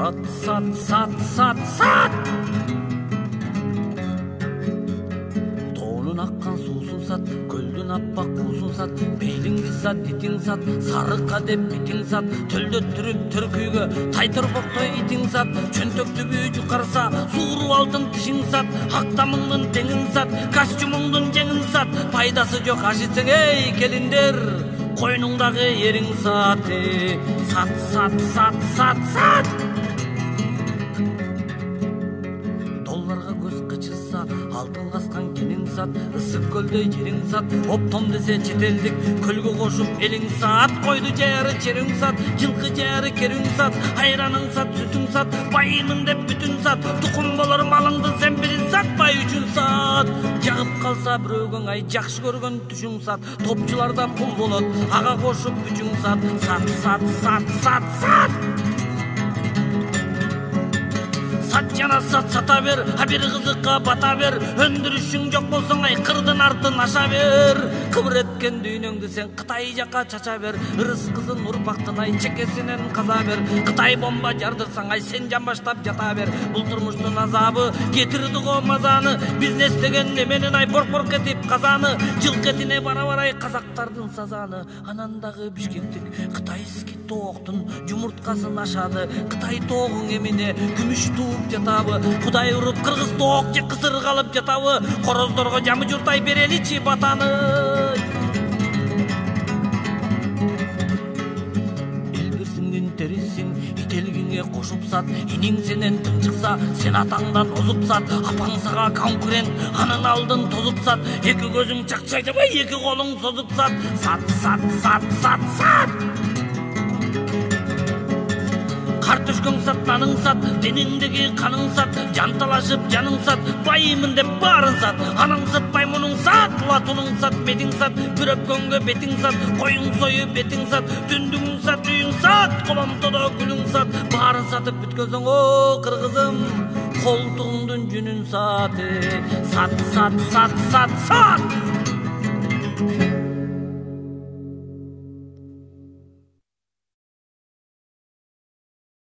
Sat. Toğunun akkan suusun sat, kölдүн appak kuusun sat, beylingdi sat, iting sat, sarıkka dep biting sat, төлдөттүрүp түркүйгө, тайтырбоктой итиң сат, чөнтөктүбү жукарса, сууруп алдың тишиң сат, актамыңдын теңин сат, костюмуңдун жеңин сат, пайдасы жок аш ичсең эй келиндер, койнуңдагы эриң сат, сат. Долларга көз кычылса, алтын каскан кениң сат, ысык көлдөй жериң сат, оптом десе четелдик, көлгө кошуп элиң сат, койду жаяры чериң сат, жылкы жаяры кериң сат, айраның сат, сүтүң сат, байымын деп бүтүн сат, тукум болор малыңды сен бирин сат, бай үчүн сат, жагып калса бирөөгөң ай жакшы көргөн түшүң сат, топчулардан пул болот, ага кошуп үчүң сат, сат. Сат жана сата бер, а бир кызыкка бата бер, өндүрүшүң жок болсоң ай кырдын артын аша бер, кыбыр эткен дүйнөңдү сен Кытай жака чача бер, ырыс кызын урпактын ай чекесинен каза бер, Кытай бомба жардырсаң ай сен жамбаштап жата бер, бул турмуштун азабы кетирди го мазаны, бизнес деген неменин ай борк этип казаны, жылк этине бара ай казактардын сазаны, анан дагы бишкектик кытайский тооктун жумурткасын ашады, Кытай тоогуң эмине күмүш тууп жатабы, Кудай уруп кыргыз тоок же кысыр калып жатабы, короздорго жамы журтай береличи батаны. Элбирсиңдин терисиң ителгиңе кошуп сат, иниң сенен тың чыкса, сен атаңдан озуп сат, апаң сага конкурент, анын алдын тозуп сат, эки көзүң чакчайдыбай, эки колуң созуп сат, сат. Картөшкөң сат, наның сат, денеңдеги каның сат, жанталашып жаның сат, байымын деп барын сат, анаң сат, маймунуң сат, латунуң сат, бетиң сат, бир өпкөнгө бетиң сат, коюң сою бетиң сат, түндүгүң сат, үйүң сат, коломтодо гүлүң сат, барын сатып бүткөзөң о кыргызым, колтугуңдун жүнүн сат, сат.